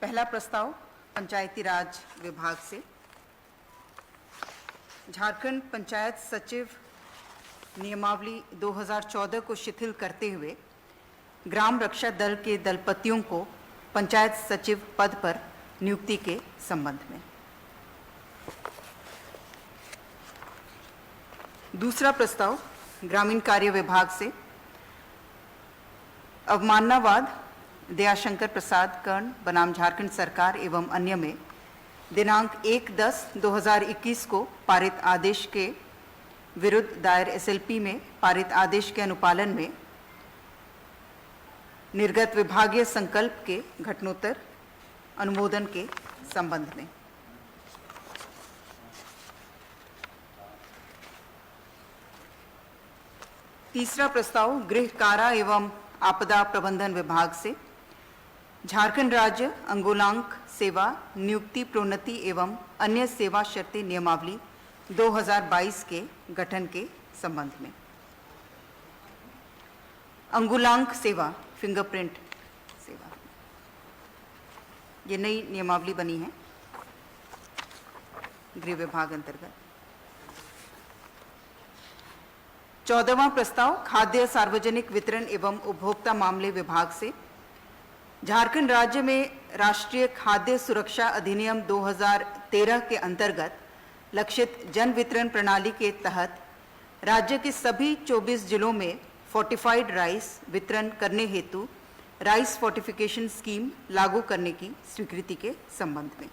पहला प्रस्ताव पंचायती राज विभाग से। झारखंड पंचायत सचिव नियमावली 2014 को शिथिल करते हुए ग्राम रक्षा दल के दलपतियों को पंचायत सचिव पद पर नियुक्ति के संबंध में। दूसरा प्रस्ताव ग्रामीण कार्य विभाग से। अवमाननावाद दयाशंकर प्रसाद कर्ण बनाम झारखंड सरकार एवं अन्य में दिनांक 1/10/2021 को पारित आदेश के विरुद्ध दायर एसएलपी में पारित आदेश के अनुपालन में निर्गत विभागीय संकल्प के घटनोत्तर अनुमोदन के संबंध में। तीसरा प्रस्ताव गृह कारा एवं आपदा प्रबंधन विभाग से। झारखंड राज्य अंगोलांक सेवा नियुक्ति प्रोन्नति एवं अन्य सेवा शर्तें नियमावली 2022 के गठन के संबंध में। अंगुलांक सेवा फिंगरप्रिंट सेवा, ये नई नियमावली बनी है गृह विभाग अंतर्गत। 14वां प्रस्ताव खाद्य सार्वजनिक वितरण एवं उपभोक्ता मामले विभाग से। झारखंड राज्य में राष्ट्रीय खाद्य सुरक्षा अधिनियम 2013 के अंतर्गत लक्षित जन वितरण प्रणाली के तहत राज्य के सभी 24 जिलों में फोर्टिफाइड राइस वितरण करने हेतु राइस फोर्टिफिकेशन स्कीम लागू करने की स्वीकृति के संबंध में।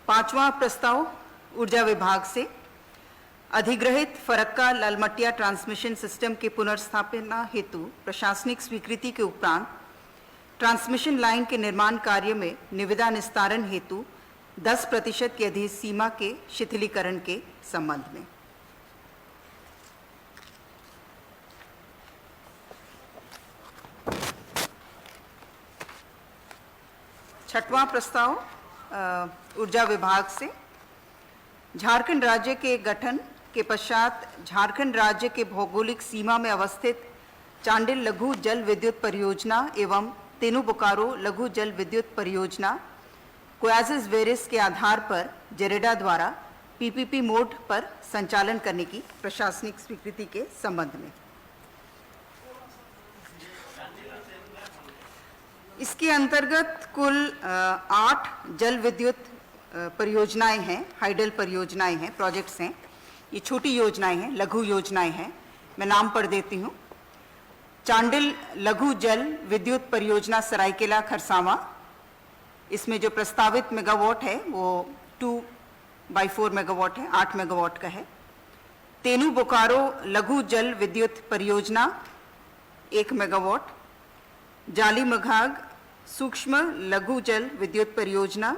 पांचवां प्रस्ताव ऊर्जा विभाग से। अधिग्रहित फरक्का लालमटिया ट्रांसमिशन सिस्टम के पुनर्स्थापना हेतु प्रशासनिक स्वीकृति के उपरांत ट्रांसमिशन लाइन के निर्माण कार्य में निविदा निस्तारण हेतु 10% की अधिसीमा के शिथिलीकरण के संबंध में। छठवां प्रस्ताव ऊर्जा विभाग से। झारखंड राज्य के गठन के पश्चात झारखंड राज्य के भौगोलिक सीमा में अवस्थित चांडिल लघु जल विद्युत परियोजना एवं तेनु बोकारो लघु जल विद्युत परियोजना को एज वेरिस के आधार पर जेरेडा द्वारा पीपीपी मोड पर संचालन करने की प्रशासनिक स्वीकृति के संबंध में। इसके अंतर्गत कुल 8 जल विद्युत परियोजनाएं हैं, हाइडल परियोजनाएं हैं, प्रोजेक्ट्स हैं। ये छोटी योजनाएं हैं, लघु योजनाएं हैं। मैं नाम पढ़ देती हूँ। चांडिल लघु जल विद्युत परियोजना सरायकेला खरसावां, इसमें जो प्रस्तावित मेगावाट है वो 2/4 मेगावाट है, 8 मेगावाट का है। तेनु बोकारो लघु जल विद्युत परियोजना 1 मेगावाट। जाली मघाग सूक्ष्म लघु जल विद्युत परियोजना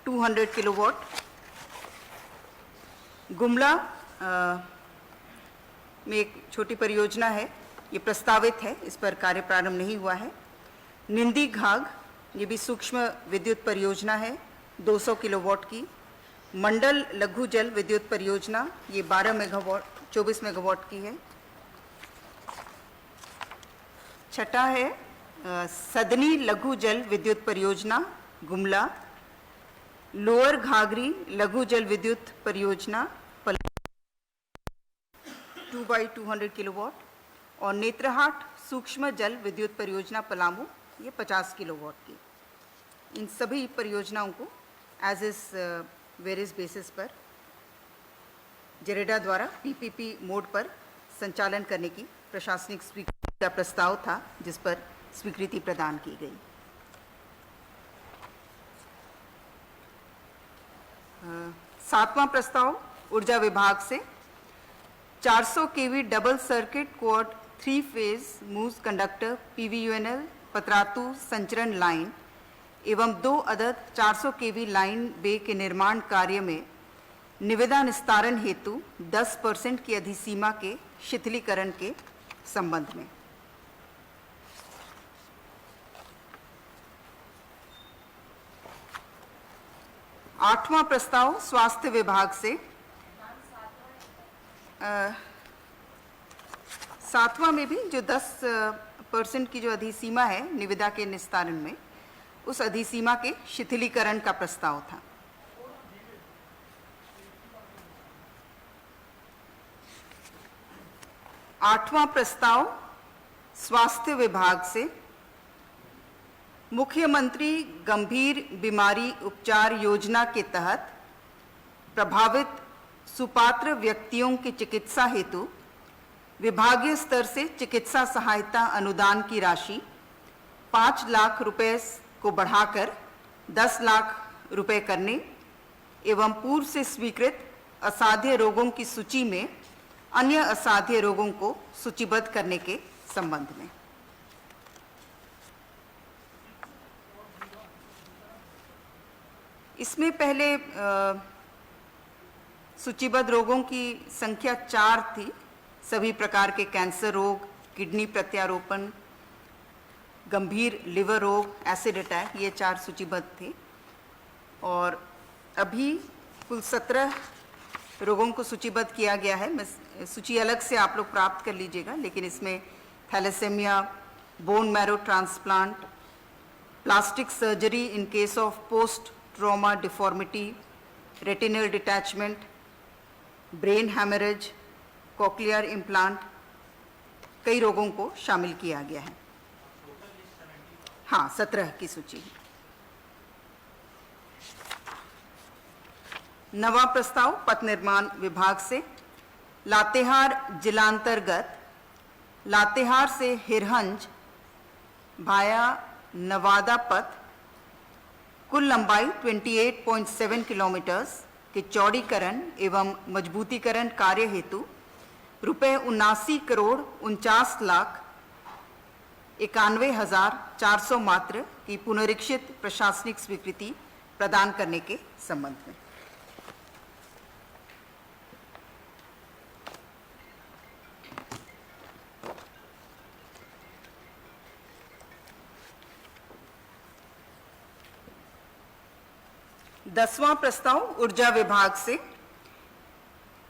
200 किलोवाट। गुमला में एक छोटी परियोजना है, ये प्रस्तावित है, इस पर कार्य प्रारंभ नहीं हुआ है। निंदी घाग, ये भी सूक्ष्म विद्युत परियोजना है 200 किलोवाट की। मंडल लघु जल विद्युत परियोजना, ये 24 मेगावाट की है। छठा है सदनी लघु जल विद्युत परियोजना गुमला। लोअर घाघरी लघु जल विद्युत परियोजना 2/200 किलोवाट। और नेत्रहाट सूक्ष्म जल विद्युत परियोजना पलामू, ये 50 किलोवाट की। इन सभी परियोजनाओं को एज इस वेरियस बेसिस पर जेरेडा द्वारा पीपीपी मोड पर संचालन करने की प्रशासनिक स्वीकृति का प्रस्ताव था, जिस पर स्वीकृति प्रदान की गई। सातवां प्रस्ताव ऊर्जा विभाग से। 400 kV double circuit quad 3 phase moose conductor PVUNL Patratu संचरण लाइन एवं 2 अदद 400 केवी लाइन बे के निर्माण कार्य में निविदा निस्तारण हेतु 10% की अधिसीमा के शिथिलीकरण के संबंध में। आठवां प्रस्ताव स्वास्थ्य विभाग से। सातवां में भी जो 10 10% की जो अधिसीमा है निविदा के निस्तारण में, उस अधिसीमा के शिथिलीकरण का प्रस्ताव था। आठवां प्रस्ताव स्वास्थ्य विभाग से मुख्यमंत्री गंभीर बीमारी उपचार योजना के तहत प्रभावित सुपात्र व्यक्तियों की चिकित्सा हेतु विभागीय स्तर से चिकित्सा सहायता अनुदान की राशि 5 लाख रुपए को बढ़ाकर 10 लाख रुपए करने एवं पूर्व से स्वीकृत असाध्य रोगों की सूची में अन्य असाध्य रोगों को सूचीबद्ध करने के संबंध में। इसमें पहले सूचीबद्ध रोगों की संख्या 4 थी। सभी प्रकार के कैंसर रोग, किडनी प्रत्यारोपण, गंभीर लिवर रोग, एसिड अटैक, ये 4 सूचीबद्ध थे। और अभी कुल 17 रोगों को सूचीबद्ध किया गया है। मैं सूची अलग से आप लोग प्राप्त कर लीजिएगा, लेकिन इसमें thalassaemia, bone marrow transplant, plastic surgery in case of post trauma deformity, retinal detachment, brain haemorrhage, cochlear implant, कई रोगों को शामिल किया गया है। हाँ, 17 की सूची। नवा प्रस्ताव पथ निर्माण विभाग से लातेहार जिलांतर्गत लातेहार से हिरहंज भाया नवादा पथ कुल लंबाई 28.7 किलोमीटर्स के चौड़ीकरण एवं मजबूतीकरण कार्य हेतु रुपये 79 करोड़ 49 लाख 91,400 मात्र की पुनरीक्षित प्रशासनिक स्वीकृति प्रदान करने के संबंध में। दसवां प्रस्ताव ऊर्जा विभाग से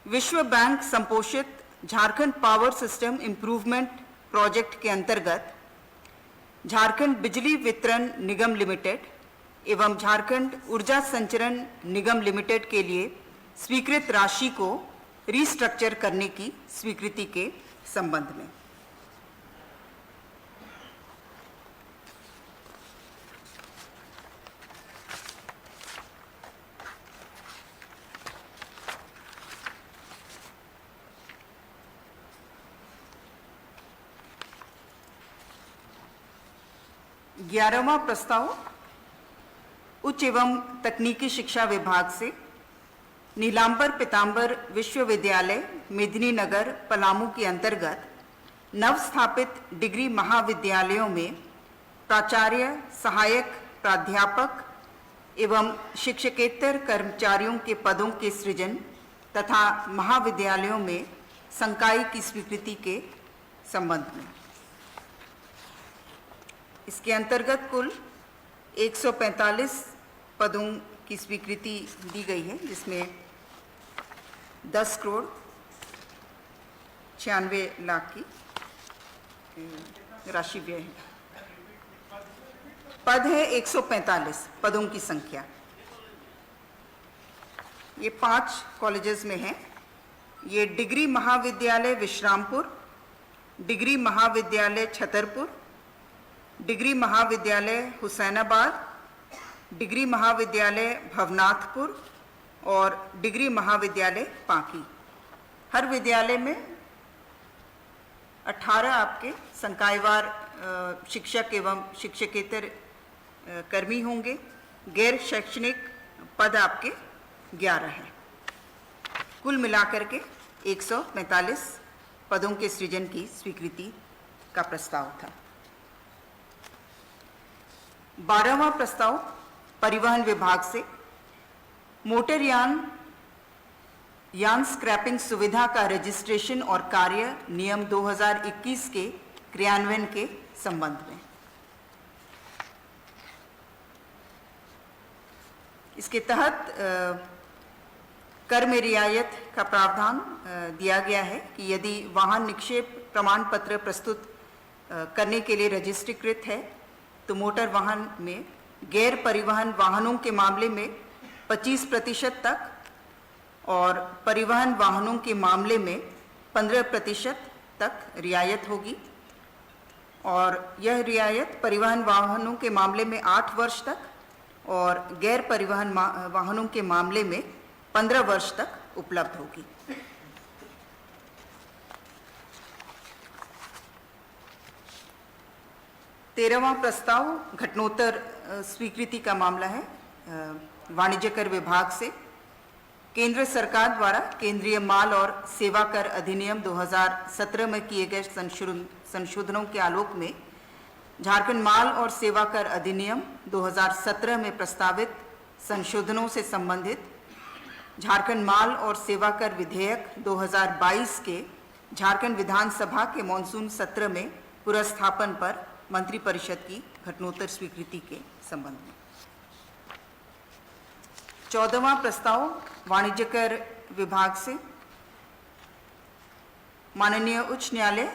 विश्व बैंक संपोषित Jharkhand power system improvement project के अंतर्गत झारखंड बिजली वितरण निगम लिमिटेड एवं झारखंड ऊर्जा संचरण निगम लिमिटेड के लिए स्वीकृत राशि को रीस्ट्रक्चर करने की स्वीकृति के संबंध में। ग्यारहवां प्रस्ताव उच्च एवं तकनीकी शिक्षा विभाग से नीलांबर पीतांबर विश्वविद्यालय मेदिनीनगर पलामू के अंतर्गत नव स्थापित डिग्री महाविद्यालयों में प्राचार्य, सहायक प्राध्यापक एवं शिक्षकेतर कर्मचारियों के पदों के सृजन तथा महाविद्यालयों में संकाय की स्वीकृति के संबंध में। इसके अंतर्गत कुल 145 पदों की स्वीकृति दी गई है, जिसमें 10 करोड़ 96 लाख की राशि व्यय है। पद है 145 पदों की संख्या। ये 5 कॉलेजेस में है। ये डिग्री महाविद्यालय विश्रामपुर, डिग्री महाविद्यालय छतरपुर, डिग्री महाविद्यालय हुसैनाबाद, डिग्री महाविद्यालय भवनाथपुर और डिग्री महाविद्यालय पांकी। हर विद्यालय में 18 आपके संकायवार शिक्षक एवं शिक्षकेतर कर्मी होंगे। गैर शैक्षणिक पद आपके 11 हैं। कुल मिलाकर के 145 पदों के सृजन की स्वीकृति का प्रस्ताव था। 12वां प्रस्ताव परिवहन विभाग से मोटर यान स्क्रैपिंग सुविधा का रजिस्ट्रेशन और कार्य नियम 2021 के क्रियान्वयन के संबंध में। इसके तहत कर में रियायत का प्रावधान दिया गया है कि यदि वाहन निक्षेप प्रमाण पत्र प्रस्तुत करने के लिए रजिस्ट्रीकृत है, तो मोटर वाहन में गैर परिवहन वाहनों के मामले में 25% तक और परिवहन वाहनों के मामले में 15% तक रियायत होगी। और यह रियायत परिवहन वाहनों के मामले में 8 वर्ष तक और गैर परिवहन वाहनों के मामले में 15 वर्ष तक उपलब्ध होगी। तेरहवां प्रस्ताव घटनोत्तर स्वीकृति का मामला है वाणिज्य कर विभाग से। केंद्र सरकार द्वारा केंद्रीय माल और सेवा कर अधिनियम 2017 में किए गए संशोधनों के आलोक में झारखंड माल और सेवा कर अधिनियम 2017 में प्रस्तावित संशोधनों से संबंधित झारखंड माल और सेवा कर विधेयक 2022 के झारखंड विधानसभा के मॉनसून सत्र में पुरस्थापन पर मंत्रिपरिषद की घटनोत्तर स्वीकृति के संबंध में। 14वां प्रस्ताव वाणिज्य कर विभाग से। माननीय उच्च न्यायालय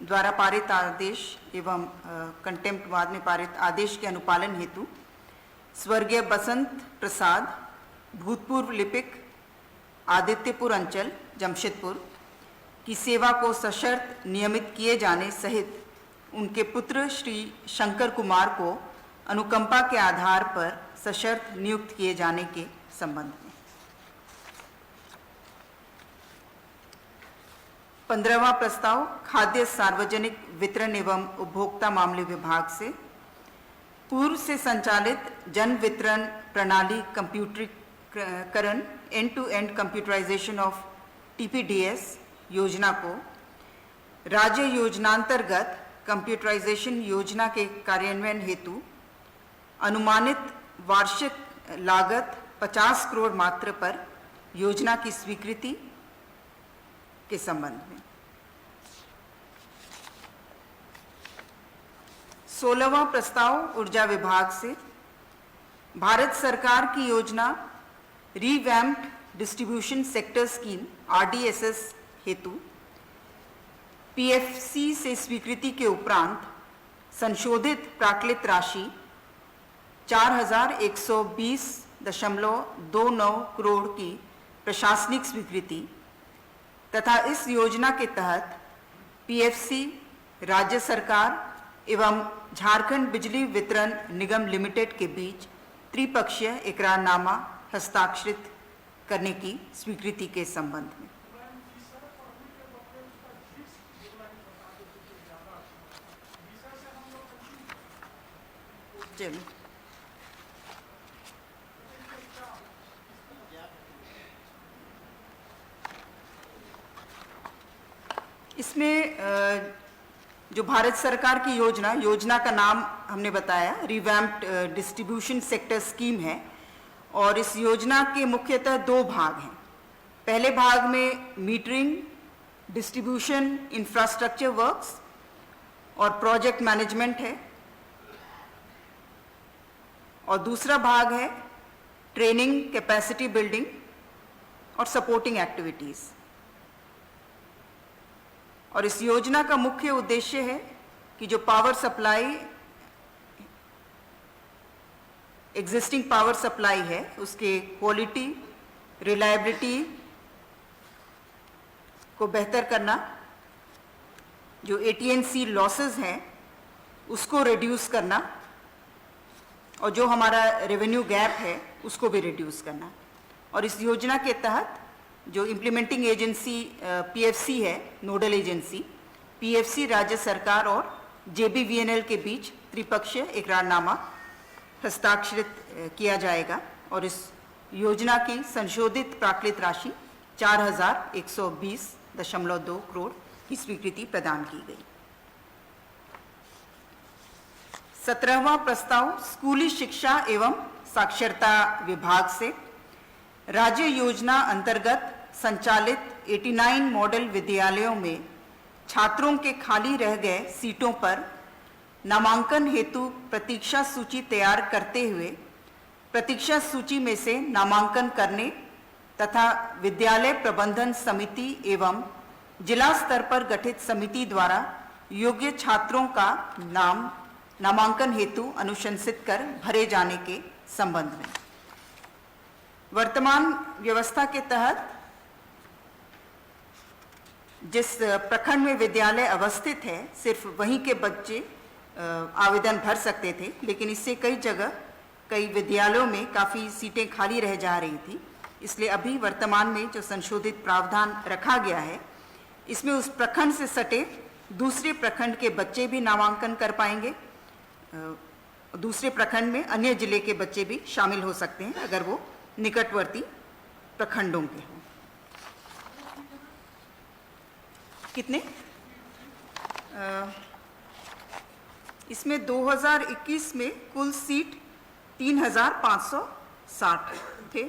द्वारा पारित आदेश एवं कंटेम्प्ट बाद में पारित आदेश के अनुपालन हेतु स्वर्गीय बसंत प्रसाद, भूतपूर्व लिपिक, आदित्यपुर अंचल, जमशेदपुर की सेवा को सशर्त नियमित किए जाने सहित उनके पुत्र श्री शंकर कुमार को अनुकंपा के आधार पर सशर्त नियुक्त किए जाने के संबंध में। 15वां प्रस्ताव खाद्य सार्वजनिक वितरण एवं उपभोक्ता मामले विभाग से। पूर्व से संचालित जन वितरण प्रणाली कंप्यूटरीकरण end to end computerisation of TPDS योजना को राज्य योजनांतर्गत कंप्यूटराइजेशन योजना के कार्यान्वयन हेतु अनुमानित वार्षिक लागत 50 करोड़ मात्र पर योजना की स्वीकृति के संबंध में। 16वां प्रस्ताव ऊर्जा विभाग से। भारत सरकार की योजना revamped distribution sector scheme RDSS हेतु PFC से स्वीकृति के उपरांत संशोधित प्राक्कलित राशि 4120.29 करोड़ की प्रशासनिक स्वीकृति तथा इस योजना के तहत PFC, राज्य सरकार एवं झारखंड बिजली वितरण निगम लिमिटेड के बीच त्रिपक्षीय इकरारनामा हस्ताक्षरित करने की स्वीकृति के संबंध में। इसमें जो भारत सरकार की योजना का नाम हमने बताया रिवैम्प्ड डिस्ट्रीब्यूशन सेक्टर स्कीम है और इस योजना के मुख्यतः 2 भाग हैं। पहले भाग में मीटरिंग, डिस्ट्रीब्यूशन इंफ्रास्ट्रक्चर वर्क्स और प्रोजेक्ट मैनेजमेंट है और दूसरा भाग है ट्रेनिंग, कैपेसिटी बिल्डिंग और सपोर्टिंग एक्टिविटीज। और इस योजना का मुख्य उद्देश्य है कि जो power supply existing power supply है उसके क्वालिटी, रिलायबिलिटी को बेहतर करना, जो AT&C लॉसेस हैं उसको रिड्यूस करना और जो हमारा रेवेन्यू गैप है उसको भी रिड्यूस करना। और इस योजना के तहत जो इम्प्लीमेंटिंग एजेंसी PFC है, नोडल एजेंसी PFC, राज्य सरकार और JBVNL के बीच त्रिपक्षीय इकरारनामा हस्ताक्षरित किया जाएगा और इस योजना की संशोधित प्राक्कलित राशि 4120.2 करोड़ की स्वीकृति प्रदान की गई। 17वां प्रस्ताव स्कूली शिक्षा एवं साक्षरता विभाग से। राज्य योजना अंतर्गत संचालित 89 मॉडल विद्यालयों में छात्रों के खाली रह गए सीटों पर नामांकन हेतु प्रतीक्षा सूची तैयार करते हुए प्रतीक्षा सूची में से नामांकन करने तथा विद्यालय प्रबंधन समिति एवं जिला स्तर पर गठित समिति द्वारा योग्य छात्रों का नामांकन हेतु अनुशंसित कर भरे जाने के संबंध में। वर्तमान व्यवस्था के तहत जिस प्रखंड में विद्यालय अवस्थित है सिर्फ वहीं के बच्चे आवेदन भर सकते थे, लेकिन इससे कई विद्यालयों में काफ़ी सीटें खाली रह जा रही थी। इसलिए अभी वर्तमान में जो संशोधित प्रावधान रखा गया है, इसमें उस प्रखंड से सटे दूसरे प्रखंड के बच्चे भी नामांकन कर पाएंगे। दूसरे प्रखंड में अन्य जिले के बच्चे भी शामिल हो सकते हैं अगर वो निकटवर्ती प्रखंडों के हों। कितने? इसमें 2021 में कुल सीट 3560 थे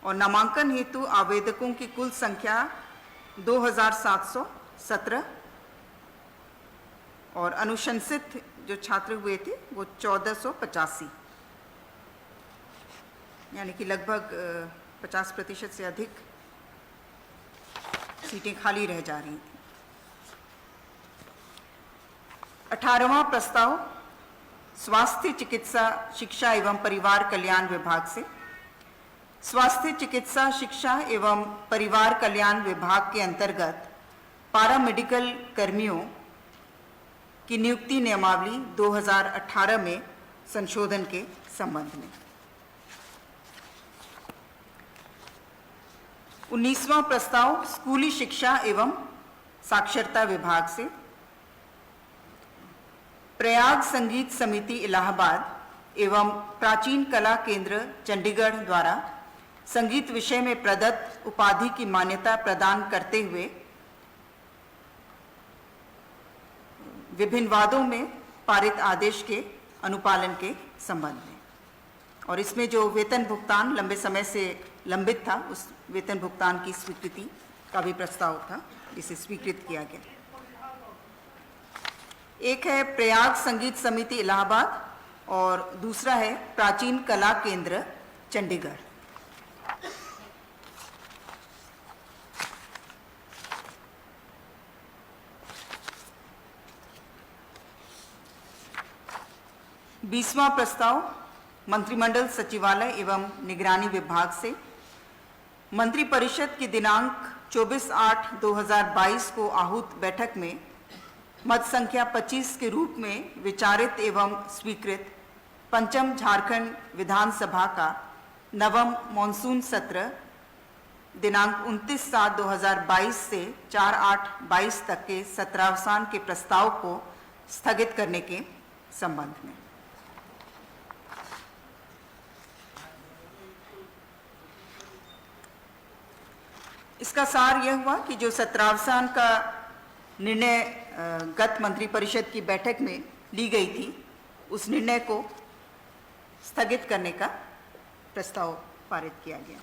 और नामांकन हेतु आवेदकों की कुल संख्या 2717 और अनुशंसित जो छात्र हुए थे वो 1485, यानी कि लगभग 50% से अधिक सीटें खाली रह जा रही थी। 18वां प्रस्ताव स्वास्थ्य चिकित्सा शिक्षा एवं परिवार कल्याण विभाग से। स्वास्थ्य चिकित्सा शिक्षा एवं परिवार कल्याण विभाग के अंतर्गत पारामेडिकल कर्मियों की नियुक्ति नियमावली 2018 में संशोधन के संबंध में। 19वां प्रस्ताव स्कूली शिक्षा एवं साक्षरता विभाग से। प्रयाग संगीत समिति इलाहाबाद एवं प्राचीन कला केंद्र चंडीगढ़ द्वारा संगीत विषय में प्रदत्त उपाधि की मान्यता प्रदान करते हुए विभिन्न वादों में पारित आदेश के अनुपालन के संबंध में। और इसमें जो वेतन भुगतान लंबे समय से लंबित था, उस वेतन भुगतान की स्वीकृति का भी प्रस्ताव था, जिसे स्वीकृत किया गया। एक है प्रयाग संगीत समिति इलाहाबाद और दूसरा है प्राचीन कला केंद्र चंडीगढ़। बीसवां प्रस्ताव मंत्रिमंडल सचिवालय एवं निगरानी विभाग से। मंत्रिपरिषद की दिनांक 24/8/2022 को आहूत बैठक में मत संख्या 25 के रूप में विचारित एवं स्वीकृत पंचम झारखंड विधानसभा का नवम मॉनसून सत्र दिनांक 29/7/2022 से 4/8/22 तक के सत्रावसान के प्रस्ताव को स्थगित करने के संबंध में। इसका सार यह हुआ कि जो सत्रावसान का निर्णय गत मंत्रिपरिषद की बैठक में ली गई थी, उस निर्णय को स्थगित करने का प्रस्ताव पारित किया गया।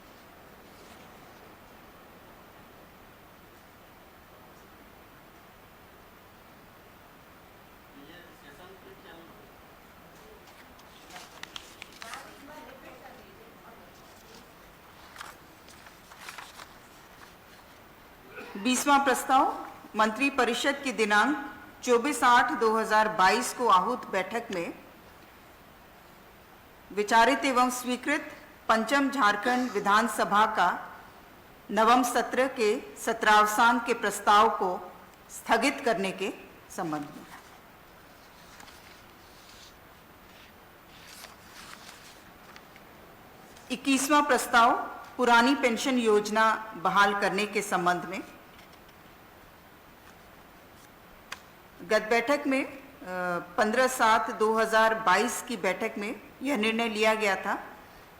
बीसवां प्रस्ताव मंत्रिपरिषद की दिनांक 24/8/2022 को आहूत बैठक में विचारित एवं स्वीकृत पंचम झारखंड विधानसभा का नवम सत्र के सत्रावसान के प्रस्ताव को स्थगित करने के संबंध में। इक्कीसवां प्रस्ताव पुरानी पेंशन योजना बहाल करने के संबंध में। गत बैठक में 15/7/2022 की बैठक में यह निर्णय लिया गया था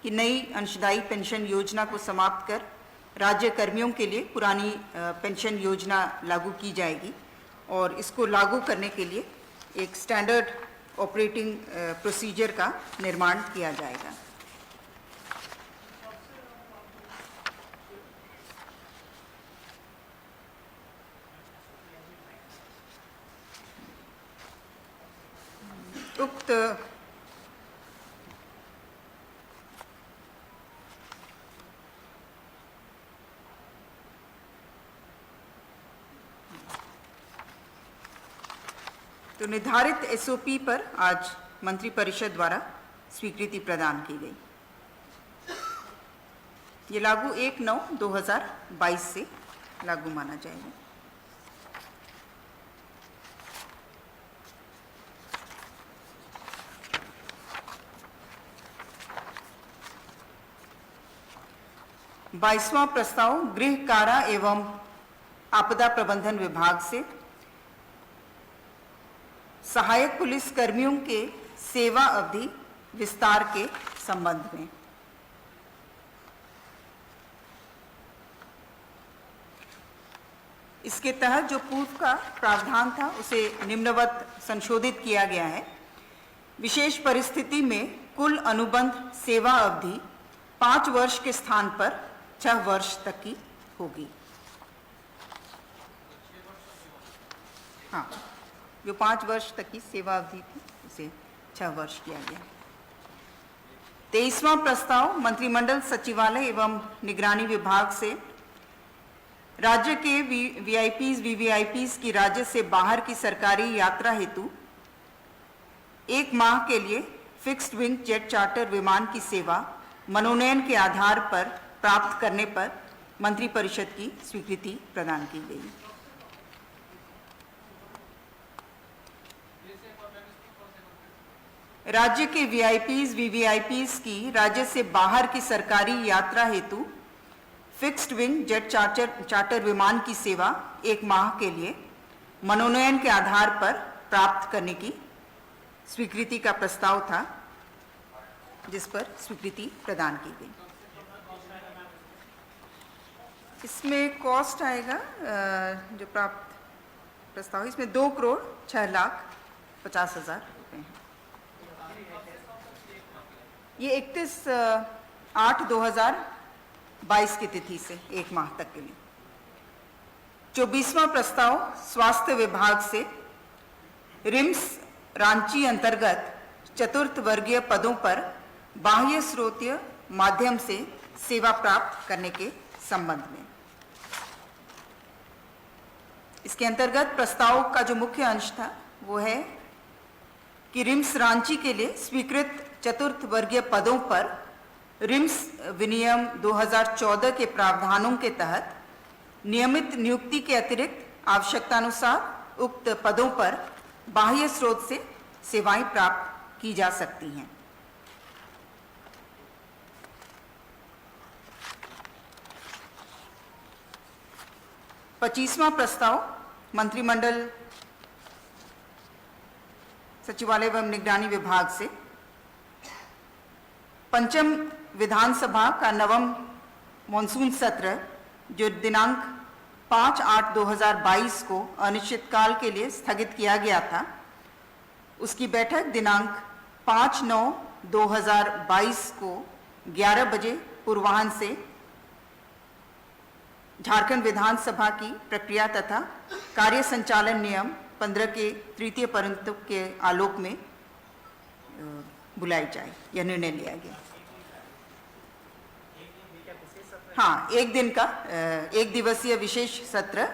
कि नई अंशदायी पेंशन योजना को समाप्त कर राज्य कर्मियों के लिए पुरानी पेंशन योजना लागू की जाएगी और इसको लागू करने के लिए एक स्टैंडर्ड ऑपरेटिंग प्रोसीजर का निर्माण किया जाएगा। उक्त तो निर्धारित एसओपी पर आज मंत्रिपरिषद द्वारा स्वीकृति प्रदान की गई। ये लागू 1/9/2022 से लागू माना जाएगा। बाईसवां प्रस्ताव गृह कारा एवं आपदा प्रबंधन विभाग से सहायक पुलिस कर्मियों के सेवा अवधि विस्तार के संबंध में। इसके तहत जो पूर्व का प्रावधान था उसे निम्नवत संशोधित किया गया है। विशेष परिस्थिति में कुल अनुबंध सेवा अवधि 5 वर्ष के स्थान पर 6 वर्ष तक की होगी। हाँ, जो 5 वर्ष तक की सेवा अवधि थी उसे 6 वर्ष किया गया। 23वां प्रस्ताव मंत्रिमंडल सचिवालय एवं निगरानी विभाग से राज्य के वीआईपीज वीवीआईपीज की राज्य से बाहर की सरकारी यात्रा हेतु 1 माह के लिए फिक्स्ड विंग जेट चार्टर विमान की सेवा मनोनयन के आधार पर प्राप्त करने पर मंत्रिपरिषद की स्वीकृति प्रदान की गई। राज्य के वीआईपीज वीवीआईपीज की राज्य से बाहर की सरकारी यात्रा हेतु फिक्स्ड विंग जेट चार्टर विमान की सेवा 1 माह के लिए मनोनयन के आधार पर प्राप्त करने की स्वीकृति का प्रस्ताव था, जिस पर स्वीकृति प्रदान की गई। इसमें कॉस्ट आएगा जो प्राप्त प्रस्ताव, इसमें 2,06,50,000 रुपये हैं। ये 31/8/2022 की तिथि से 1 माह तक के लिए। 24वां प्रस्ताव स्वास्थ्य विभाग से रिम्स रांची अंतर्गत 4th वर्गीय पदों पर बाह्य स्रोतीय माध्यम से सेवा प्राप्त करने के संबंध में। इसके अंतर्गत प्रस्ताव का जो मुख्य अंश था वो है कि रिम्स रांची के लिए स्वीकृत 4th वर्गीय पदों पर रिम्स विनियम 2014 के प्रावधानों के तहत नियमित नियुक्ति के अतिरिक्त आवश्यकतानुसार उक्त पदों पर बाह्य स्रोत से सेवाएं प्राप्त की जा सकती हैं। 25वां प्रस्ताव मंत्रिमंडल सचिवालय एवं निगरानी विभाग से पंचम विधानसभा का नवम मॉनसून सत्र जो दिनांक 5/8/2022 को अनिश्चितकाल के लिए स्थगित किया गया था, उसकी बैठक दिनांक 5/9/2022 को 11 बजे पूर्वाह्न से झारखंड विधानसभा की प्रक्रिया तथा कार्य संचालन नियम 15 के तृतीय परिंतु के आलोक में बुलाई जाए, यह निर्णय लिया गया। हाँ, एक दिवसीय विशेष सत्र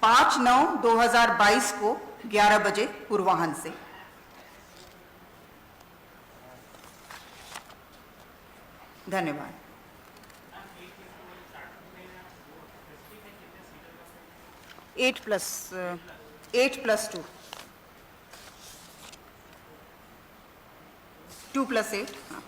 5/9/2022 को 11 बजे पूर्वाह्न से। धन्यवाद। 8+2 2+8। हाँ।